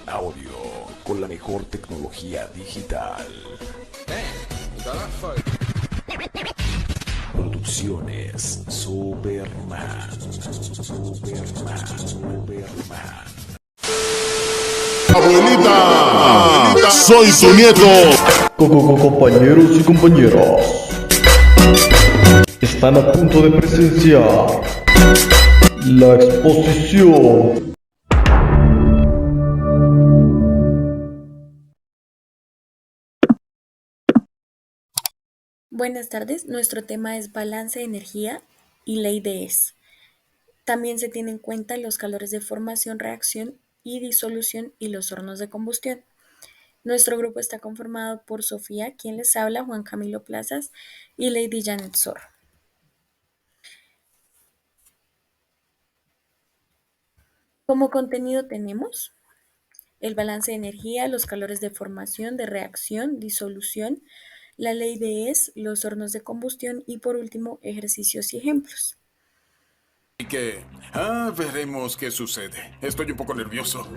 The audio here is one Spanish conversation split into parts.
audio con la mejor tecnología digital. Producciones Superman. Abuelita, soy su nieto. Compañeros y compañeras, están a punto de presenciar la exposición. Buenas tardes, nuestro tema es balance de energía y ley de Es. También se tienen en cuenta los calores de formación, reacción y disolución y los hornos de combustión. Nuestro grupo está conformado por Sofía, quien les habla, Juan Camilo Plazas y Lady Janet Zorro. Como contenido tenemos el balance de energía, los calores de formación, de reacción, disolución, la ley de Es, los hornos de combustión y por último ejercicios y ejemplos. Veremos qué sucede. Estoy un poco nervioso.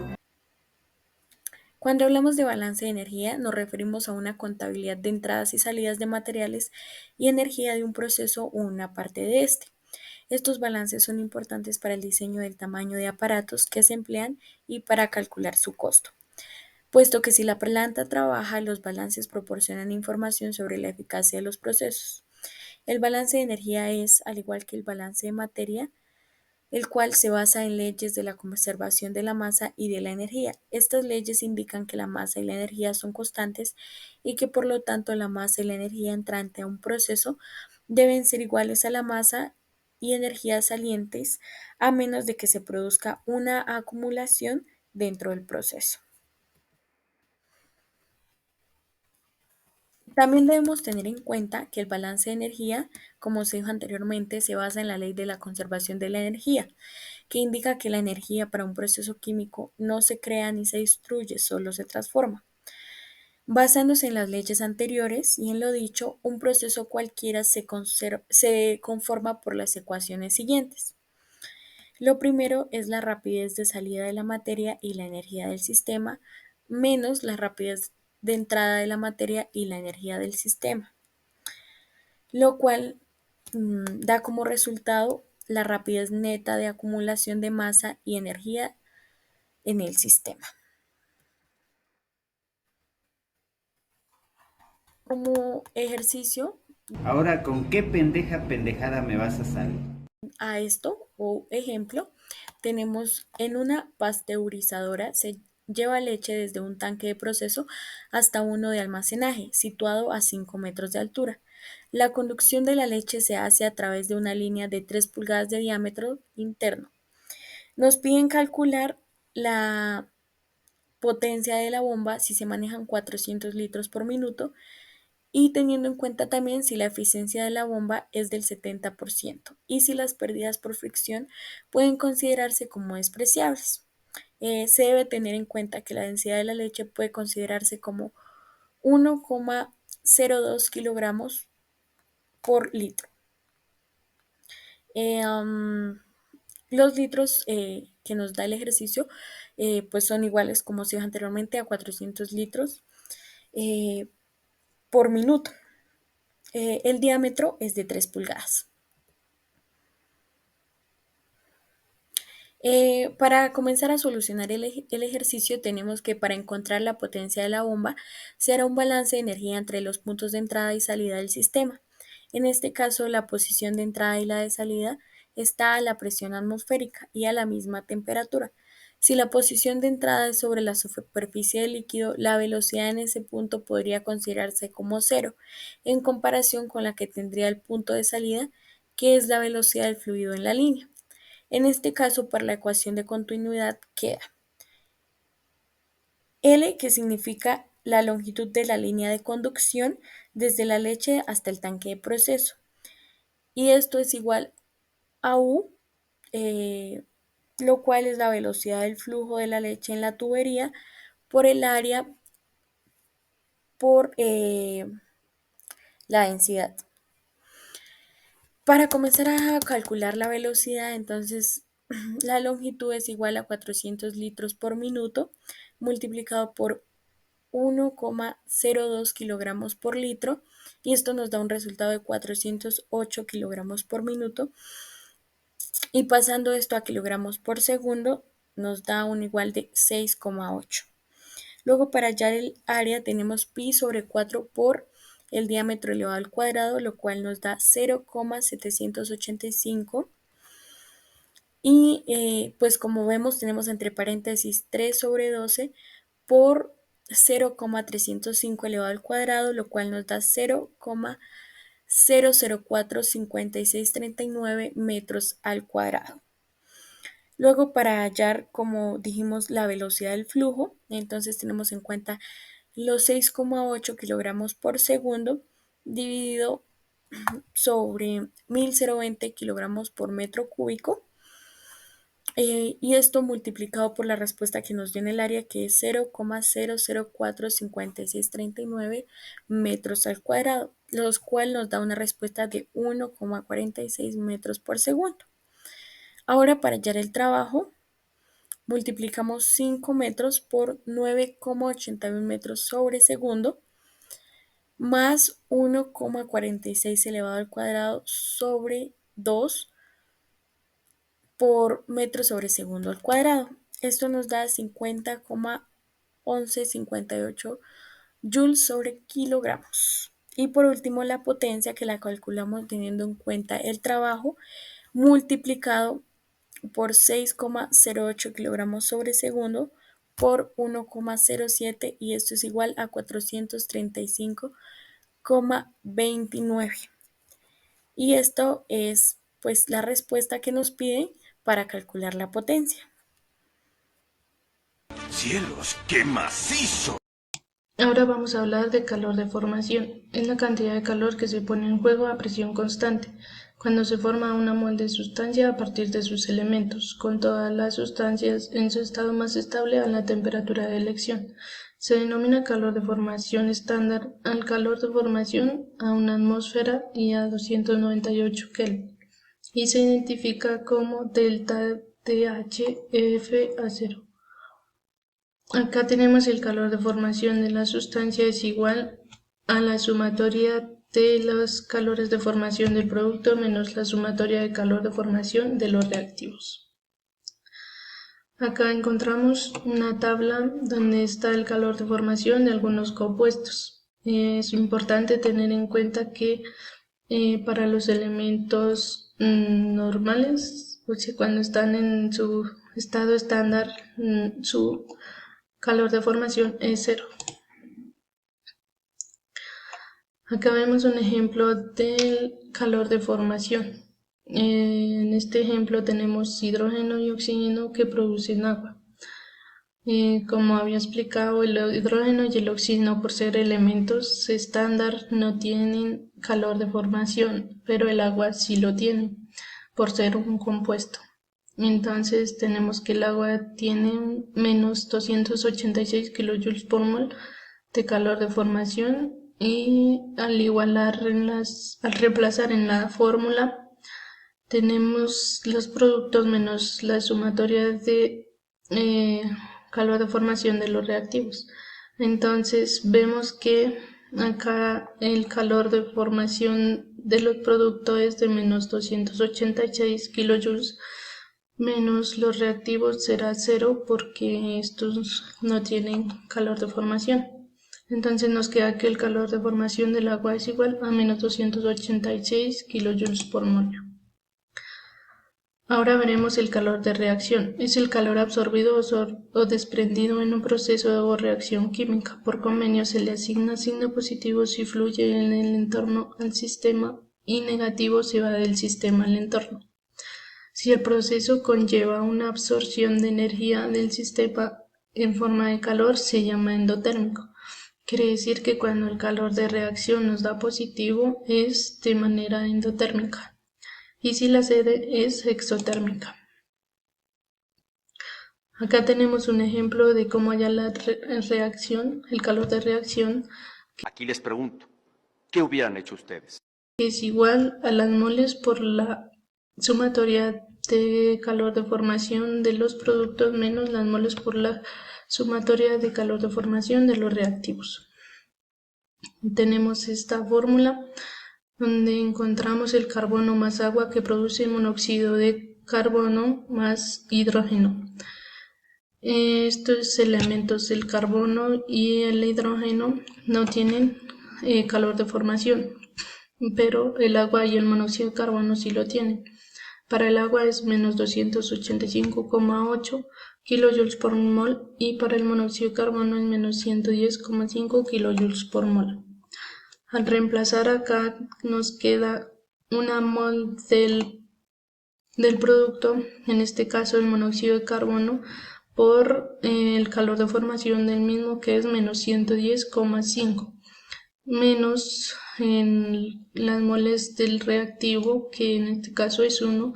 Cuando hablamos de balance de energía, nos referimos a una contabilidad de entradas y salidas de materiales y energía de un proceso o una parte de este. Estos balances son importantes para el diseño del tamaño de aparatos que se emplean y para calcular su costo, puesto que si la planta trabaja, los balances proporcionan información sobre la eficacia de los procesos. El balance de energía es, al igual que el balance de materia, el cual se basa en leyes de la conservación de la masa y de la energía. Estas leyes indican que la masa y la energía son constantes y que por lo tanto la masa y la energía entrante a un proceso deben ser iguales a la masa y energía salientes, a menos de que se produzca una acumulación dentro del proceso. También debemos tener en cuenta que el balance de energía, como se dijo anteriormente, se basa en la ley de la conservación de la energía, que indica que la energía para un proceso químico no se crea ni se destruye, solo se transforma. Basándose en las leyes anteriores y en lo dicho, un proceso cualquiera se conforma por las ecuaciones siguientes. Lo primero es la rapidez de salida de la materia y la energía del sistema, menos la rapidez de entrada de la materia y la energía del sistema, lo cual da como resultado la rapidez neta de acumulación de masa y energía en el sistema. Como ejercicio Ahora, ¿con qué pendejada me vas a salir? a esto o ejemplo, tenemos en una pasteurizadora se lleva leche desde un tanque de proceso hasta uno de almacenaje, situado a 5 metros de altura. La conducción de la leche se hace a través de una línea de 3 pulgadas de diámetro interno. Nos piden calcular la potencia de la bomba si se manejan 400 litros por minuto y teniendo en cuenta también si la eficiencia de la bomba es del 70% y si las pérdidas por fricción pueden considerarse como despreciables. Se debe tener en cuenta que la densidad de la leche puede considerarse como 1,02 kilogramos por litro. Eh, um, los litros que nos da el ejercicio pues son iguales, como se dijo anteriormente, a 400 litros eh, por minuto. El diámetro es de 3 pulgadas. Para comenzar a solucionar el ejercicio tenemos que para encontrar la potencia de la bomba se hará un balance de energía entre los puntos de entrada y salida del sistema. En este caso, la posición de entrada y la de salida está a la presión atmosférica y a la misma temperatura. Si la posición de entrada es sobre la superficie del líquido, la velocidad en ese punto podría considerarse como cero, en comparación con la que tendría el punto de salida, que es la velocidad del fluido en la línea. En este caso, para la ecuación de continuidad queda L, que significa la longitud de la línea de conducción desde la leche hasta el tanque de proceso. Y esto es igual a U, lo cual es la velocidad del flujo de la leche en la tubería por el área por la densidad. Para comenzar a calcular la velocidad, entonces la longitud es igual a 400 litros por minuto multiplicado por 1,02 kilogramos por litro, y esto nos da un resultado de 408 kilogramos por minuto, y pasando esto a kilogramos por segundo nos da un igual de 6,8. Luego, para hallar el área tenemos pi sobre 4 por el diámetro elevado al cuadrado, lo cual nos da 0,785. Y pues como vemos tenemos entre paréntesis 3 sobre 12 por 0,305 elevado al cuadrado, lo cual nos da 0,0045639 metros al cuadrado. Luego, para hallar, como dijimos, la velocidad del flujo, entonces tenemos en cuenta los 6,8 kilogramos por segundo dividido sobre 1020 kilogramos por metro cúbico, y esto multiplicado por la respuesta que nos dio en el área, que es 0,0045639 metros al cuadrado, los cuales nos da una respuesta de 1,46 metros por segundo. Ahora, para hallar el trabajo, multiplicamos 5 metros por 9,81 metros sobre segundo más 1,46 elevado al cuadrado sobre 2 por metro sobre segundo al cuadrado. Esto nos da 50,1158 joules sobre kilogramos. Y por último, la potencia, que la calculamos teniendo en cuenta el trabajo multiplicado por 6,08 kilogramos sobre segundo por 1,07, y esto es igual a 435,29. Y esto es pues la respuesta que nos piden para calcular la potencia. ¡Cielos, qué macizo! Ahora vamos a hablar de calor de formación. Es la cantidad de calor que se pone en juego a presión constante cuando se forma una mol de sustancia a partir de sus elementos, con todas las sustancias en su estado más estable a la temperatura de elección. Se denomina calor de formación estándar al calor de formación a una atmósfera y a 298 Kelvin, y se identifica como delta THF a 0. Acá tenemos el calor de formación de la sustancia es igual a la sumatoria de los calores de formación del producto menos la sumatoria de calor de formación de los reactivos. Acá encontramos una tabla donde está el calor de formación de algunos compuestos. Es importante tener en cuenta que para los elementos normales, o sea, cuando están en su estado estándar, su calor de formación es 0. Acá vemos un ejemplo del calor de formación. En este ejemplo tenemos hidrógeno y oxígeno que producen agua. Como había explicado, el hidrógeno y el oxígeno, por ser elementos estándar, no tienen calor de formación, pero el agua sí lo tiene, por ser un compuesto. Entonces tenemos que el agua tiene menos 286 kilojoules por mol de calor de formación, y al reemplazar en la fórmula tenemos los productos menos la sumatoria de calor de formación de los reactivos. Entonces vemos que acá el calor de formación de los productos es de menos 286 kilojoules, menos los reactivos será 0 porque estos no tienen calor de formación. Entonces nos queda que el calor de formación del agua es igual a menos 286 kilojoules por mol. Ahora veremos el calor de reacción. Es el calor absorbido o desprendido en un proceso o reacción química. Por convenio se le asigna signo positivo si fluye en el entorno al sistema y negativo si va del sistema al entorno. Si el proceso conlleva una absorción de energía del sistema en forma de calor, se llama endotérmico. Quiere decir que cuando el calor de reacción nos da positivo es de manera endotérmica, y si la sede es exotérmica. Acá tenemos un ejemplo de cómo hallar la reacción, el calor de reacción. Aquí les pregunto, ¿qué hubieran hecho ustedes? Es igual a las moles por la sumatoria de calor de formación de los productos menos las moles por la sumatoria de calor de formación de los reactivos. Tenemos esta fórmula donde encontramos el carbono más agua que produce monóxido de carbono más hidrógeno. Estos elementos, el carbono y el hidrógeno, no tienen calor de formación, pero el agua y el monóxido de carbono sí lo tienen. Para el agua es menos 285,8 kilojoules por mol y para el monóxido de carbono es menos 110,5 kilojoules por mol. Al reemplazar acá nos queda una mol del producto, en este caso el monóxido de carbono, por el calor de formación del mismo, que es menos 110,5, menos en las moles del reactivo, que en este caso es 1,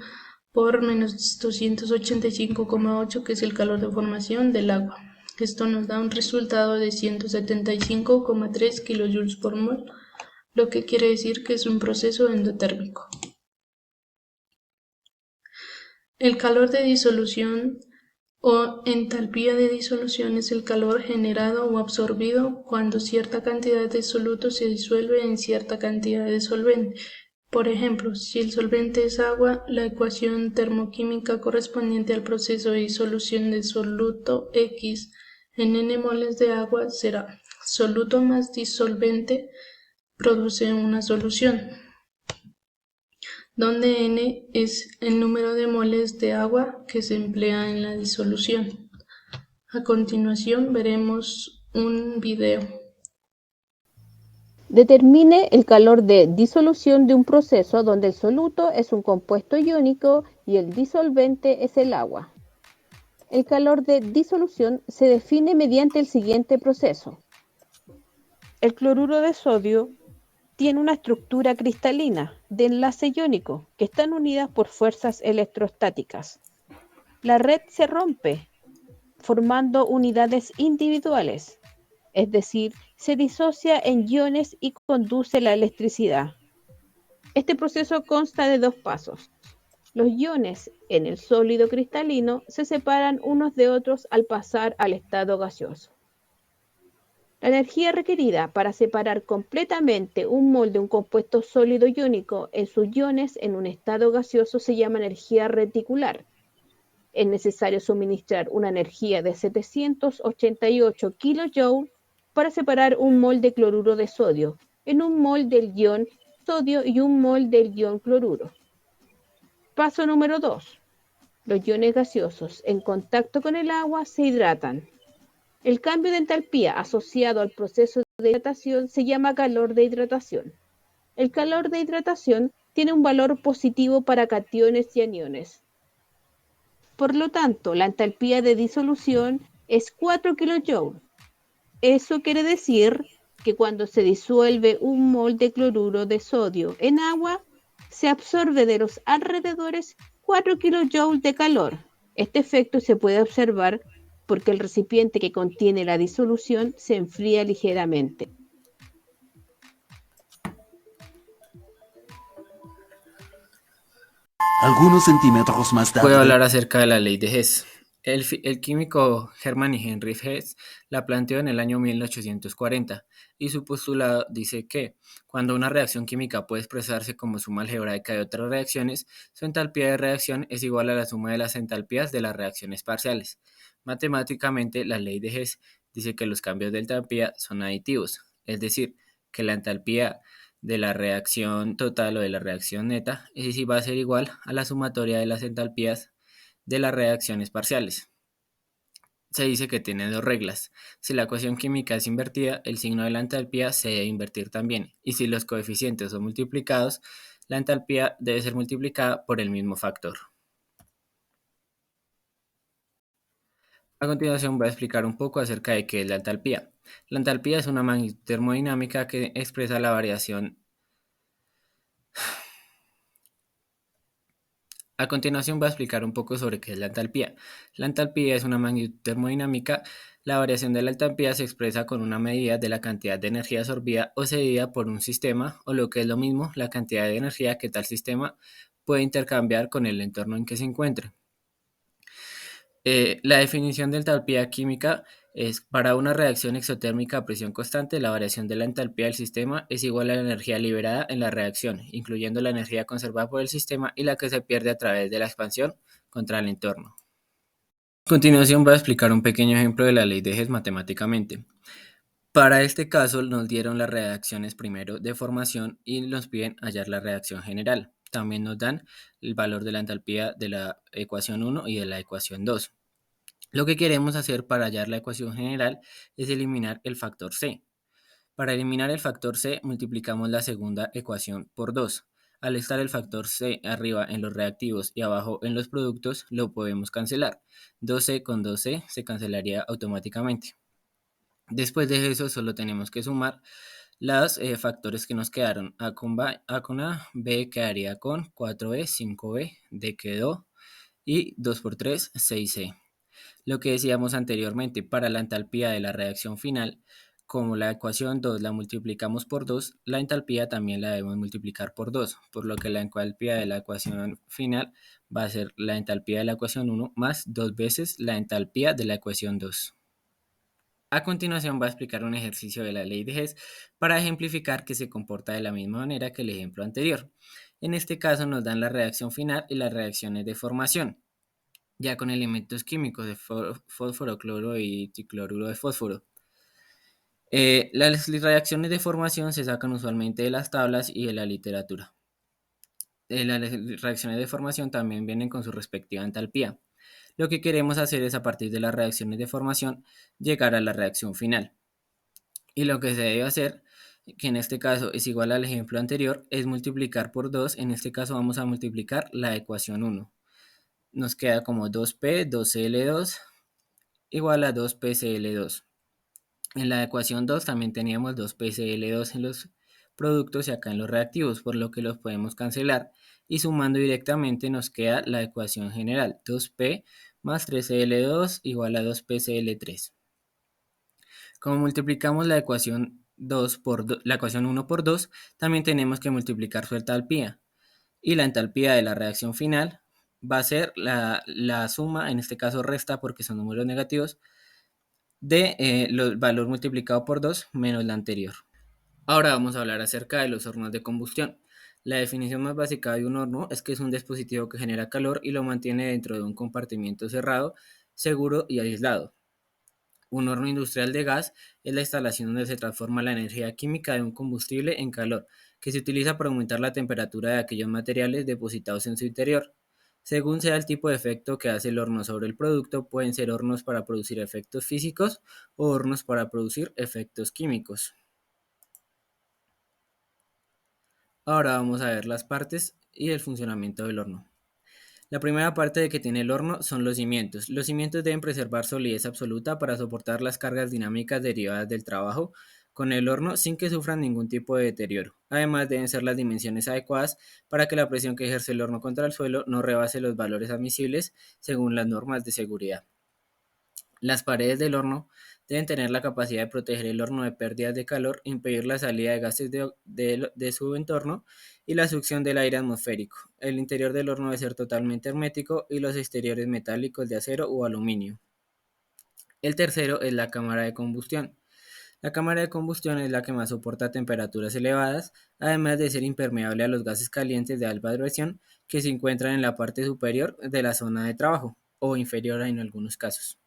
por menos 285,8, que es el calor de formación del agua. Esto nos da un resultado de 175,3 kilojoules por mol, lo que quiere decir que es un proceso endotérmico. El calor de disolución o entalpía de disolución es el calor generado o absorbido cuando cierta cantidad de soluto se disuelve en cierta cantidad de solvente. Por ejemplo, si el solvente es agua, la ecuación termoquímica correspondiente al proceso de disolución de soluto X en n moles de agua será soluto más disolvente produce una solución, donde n es el número de moles de agua que se emplea en la disolución. A continuación veremos un video. Determine el calor de disolución de un proceso donde el soluto es un compuesto iónico y el disolvente es el agua. El calor de disolución se define mediante el siguiente proceso. El cloruro de sodio tiene una estructura cristalina de enlace iónico que están unidas por fuerzas electrostáticas. La red se rompe formando unidades individuales, es decir, se disocia en iones y conduce la electricidad. Este proceso consta de dos pasos. Los iones en el sólido cristalino se separan unos de otros al pasar al estado gaseoso. La energía requerida para separar completamente un mol de un compuesto sólido iónico en sus iones en un estado gaseoso se llama energía reticular. Es necesario suministrar una energía de 788 kJ para separar un mol de cloruro de sodio en un mol del ion sodio y un mol del ion cloruro. Paso número 2. Los iones gaseosos en contacto con el agua se hidratan. El cambio de entalpía asociado al proceso de hidratación se llama calor de hidratación. El calor de hidratación tiene un valor positivo para cationes y aniones. Por lo tanto, la entalpía de disolución es 4 kJ. Eso quiere decir que cuando se disuelve un mol de cloruro de sodio en agua, se absorbe de los alrededores 4 kJ de calor. Este efecto se puede observar porque el recipiente que contiene la disolución se enfría ligeramente. Algunos centímetros más tarde. Puedo hablar acerca de la ley de Hess. El químico Hermann Heinrich Hess la planteó en el año 1840 y su postulado dice que cuando una reacción química puede expresarse como suma algebraica de otras reacciones, su entalpía de reacción es igual a la suma de las entalpías de las reacciones parciales. Matemáticamente, la ley de Hess dice que los cambios de entalpía son aditivos, es decir, que la entalpía de la reacción total o de la reacción neta va a ser igual a la sumatoria de las entalpías de las reacciones parciales. Se dice que tiene dos reglas. Si la ecuación química es invertida, el signo de la entalpía se debe invertir también. Y si los coeficientes son multiplicados, la entalpía debe ser multiplicada por el mismo factor. A continuación voy a explicar un poco acerca de qué es la entalpía. La entalpía es una magnitud termodinámica que expresa la variación. A continuación voy a explicar un poco sobre qué es la entalpía. La entalpía es una magnitud termodinámica. La variación de la entalpía se expresa con una medida de la cantidad de energía absorbida o cedida por un sistema, o lo que es lo mismo, la cantidad de energía que tal sistema puede intercambiar con el entorno en que se encuentre. La definición de entalpía química Es para una reacción exotérmica a presión constante, la variación de la entalpía del sistema es igual a la energía liberada en la reacción, incluyendo la energía conservada por el sistema y la que se pierde a través de la expansión contra el entorno. A continuación voy a explicar un pequeño ejemplo de la ley de Hess matemáticamente. Para este caso nos dieron las reacciones primero de formación y nos piden hallar la reacción general. También nos dan el valor de la entalpía de la ecuación 1 y de la ecuación 2. Lo que queremos hacer para hallar la ecuación general es eliminar el factor C. Para eliminar el factor C multiplicamos la segunda ecuación por 2. Al estar el factor C arriba en los reactivos y abajo en los productos, lo podemos cancelar. 2C con 2C se cancelaría automáticamente. Después de eso solo tenemos que sumar los factores que nos quedaron. A con A, B quedaría con 4B, 5B, D quedó y 2 por 3, 6C. Lo que decíamos anteriormente, para la entalpía de la reacción final, como la ecuación 2 la multiplicamos por 2, la entalpía también la debemos multiplicar por 2, por lo que la entalpía de la ecuación final va a ser la entalpía de la ecuación 1 más 2 veces la entalpía de la ecuación 2. A continuación voy a explicar un ejercicio de la ley de Hess para ejemplificar que se comporta de la misma manera que el ejemplo anterior. En este caso nos dan la reacción final y las reacciones de formación, ya con elementos químicos de fósforo, cloro y tricloruro de fósforo. Las reacciones de formación se sacan usualmente de las tablas y de la literatura. Las reacciones de formación también vienen con su respectiva entalpía. Lo que queremos hacer es, a partir de las reacciones de formación, llegar a la reacción final. Y lo que se debe hacer, que en este caso es igual al ejemplo anterior, es multiplicar por 2. En este caso vamos a multiplicar la ecuación 1. Nos queda como 2P, 2Cl2 igual a 2PCl2. En la ecuación 2 también teníamos 2PCl2 en los productos y acá en los reactivos, por lo que los podemos cancelar. Y sumando directamente nos queda la ecuación general, 2P más 3Cl2 igual a 2PCl3. Como multiplicamos la ecuación 1 por 2, también tenemos que multiplicar su entalpía. Y la entalpía de la reacción final va a ser la suma, en este caso resta porque son números negativos, de el valor multiplicado por 2 menos la anterior. Ahora vamos a hablar acerca de los hornos de combustión. La definición más básica de un horno es que es un dispositivo que genera calor y lo mantiene dentro de un compartimiento cerrado, seguro y aislado. Un horno industrial de gas es la instalación donde se transforma la energía química de un combustible en calor, que se utiliza para aumentar la temperatura de aquellos materiales depositados en su interior. Según sea el tipo de efecto que hace el horno sobre el producto, pueden ser hornos para producir efectos físicos o hornos para producir efectos químicos. Ahora vamos a ver las partes y el funcionamiento del horno. La primera parte que tiene el horno son los cimientos. Los cimientos deben preservar solidez absoluta para soportar las cargas dinámicas derivadas del trabajo con el horno sin que sufran ningún tipo de deterioro. Además, deben ser las dimensiones adecuadas para que la presión que ejerce el horno contra el suelo no rebase los valores admisibles según las normas de seguridad. Las paredes del horno deben tener la capacidad de proteger el horno de pérdidas de calor, impedir la salida de gases de su entorno y la succión del aire atmosférico. El interior del horno debe ser totalmente hermético y los exteriores metálicos de acero o aluminio. El tercero es la cámara de combustión. La cámara de combustión es la que más soporta temperaturas elevadas, además de ser impermeable a los gases calientes de alta presión que se encuentran en la parte superior de la zona de trabajo o inferior en algunos casos.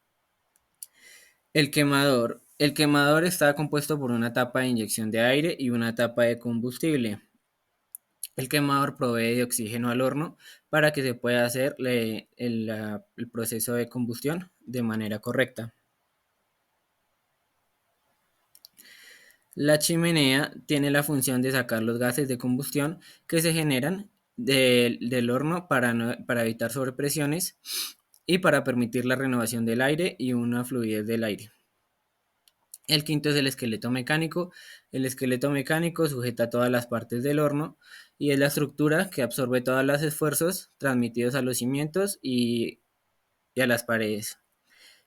El quemador. El quemador está compuesto por una tapa de inyección de aire y una tapa de combustible. El quemador provee de oxígeno al horno para que se pueda hacer el proceso de combustión de manera correcta. La chimenea tiene la función de sacar los gases de combustión que se generan del horno para evitar sobrepresiones y para permitir la renovación del aire y una fluidez del aire. El quinto es el esqueleto mecánico. El esqueleto mecánico sujeta todas las partes del horno y es la estructura que absorbe todos los esfuerzos transmitidos a los cimientos y a las paredes.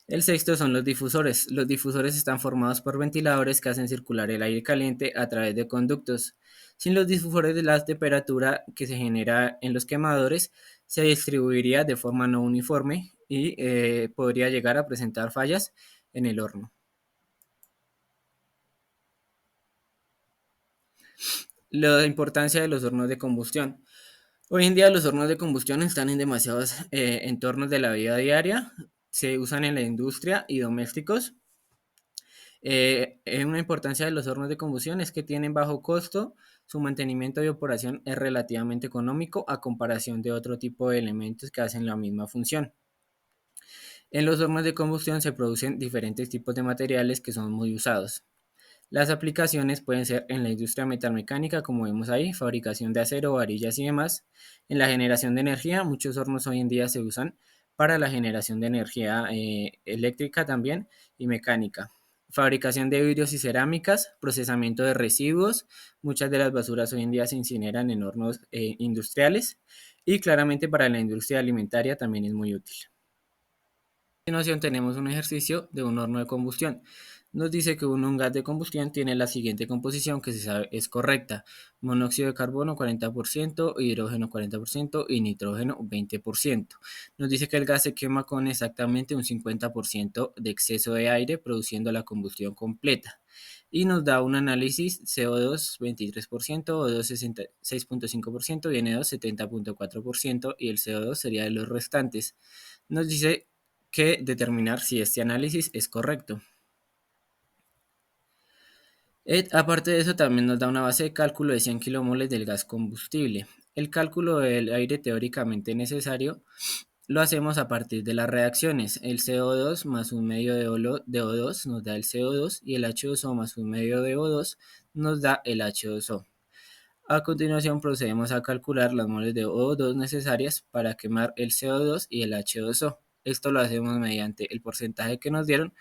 El sexto son los difusores. Los difusores están formados por ventiladores que hacen circular el aire caliente a través de conductos. Sin los difusores, la temperatura que se genera en los quemadores se distribuiría de forma no uniforme y podría llegar a presentar fallas en el horno. La importancia de los hornos de combustión. Hoy en día los hornos de combustión están en demasiados entornos de la vida diaria, se usan en la industria y domésticos. Una importancia de los hornos de combustión es que tienen bajo costo, su mantenimiento y operación es relativamente económico a comparación de otro tipo de elementos que hacen la misma función. En los hornos de combustión se producen diferentes tipos de materiales que son muy usados. Las aplicaciones pueden ser en la industria metalmecánica, como vemos ahí, fabricación de acero, varillas y demás. En la generación de energía, muchos hornos hoy en día se usan para la generación de energía eléctrica también y mecánica. Fabricación de vidrios y cerámicas, procesamiento de residuos. Muchas de las basuras hoy en día se incineran en hornos industriales y claramente para la industria alimentaria también es muy útil. A continuación tenemos un ejercicio de un horno de combustión. Nos dice que un gas de combustión tiene la siguiente composición que se sabe es correcta: monóxido de carbono 40%, hidrógeno 40% y nitrógeno 20%. Nos dice que el gas se quema con exactamente un 50% de exceso de aire, produciendo la combustión completa. Y nos da un análisis: CO2 23%, O2 6.5% y N2 70.4%, y el CO2 sería de los restantes. Nos dice que determinar si este análisis es correcto. Aparte de eso, también nos da una base de cálculo de 100 kilomoles del gas combustible. El cálculo del aire teóricamente necesario lo hacemos a partir de las reacciones. El CO2 más un medio de O2 nos da el CO2 y el H2O más un medio de O2 nos da el H2O. A continuación procedemos a calcular las moles de O2 necesarias para quemar el CO2 y el H2O. Esto lo hacemos mediante el porcentaje que nos dieron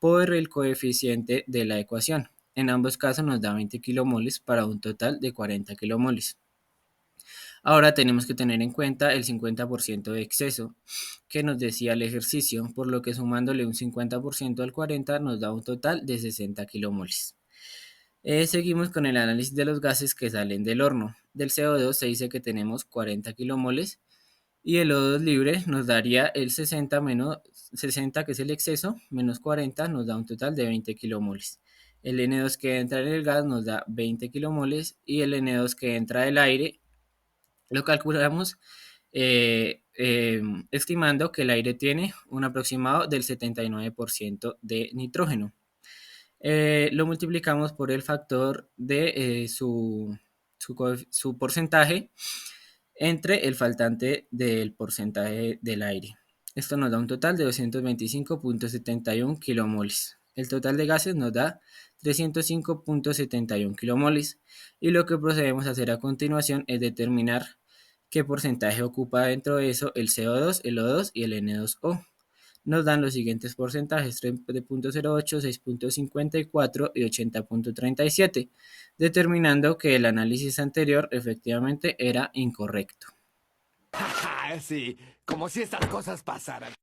por el coeficiente de la ecuación. En ambos casos nos da 20 kilomoles para un total de 40 kilomoles. Ahora tenemos que tener en cuenta el 50% de exceso que nos decía el ejercicio, por lo que sumándole un 50% al 40 nos da un total de 60 kilomoles. Seguimos con el análisis de los gases que salen del horno. Del CO2 se dice que tenemos 40 kilomoles y el O2 libre nos daría el 60 menos 60, que es el exceso, menos 40 nos da un total de 20 kilomoles. El N2 que entra en el gas nos da 20 kilomoles y el N2 que entra del aire lo calculamos estimando que el aire tiene un aproximado del 79% de nitrógeno. Lo multiplicamos por el factor de su porcentaje entre el faltante del porcentaje del aire. Esto nos da un total de 225.71 kilomoles. El total de gases nos da 305.71 kilomoles y lo que procedemos a hacer a continuación es determinar qué porcentaje ocupa dentro de eso el CO2, el O2 y el N2O. Nos dan los siguientes porcentajes: 3.08, 6.54 y 80.37, determinando que el análisis anterior efectivamente era incorrecto. Sí, como si estas cosas pasaran.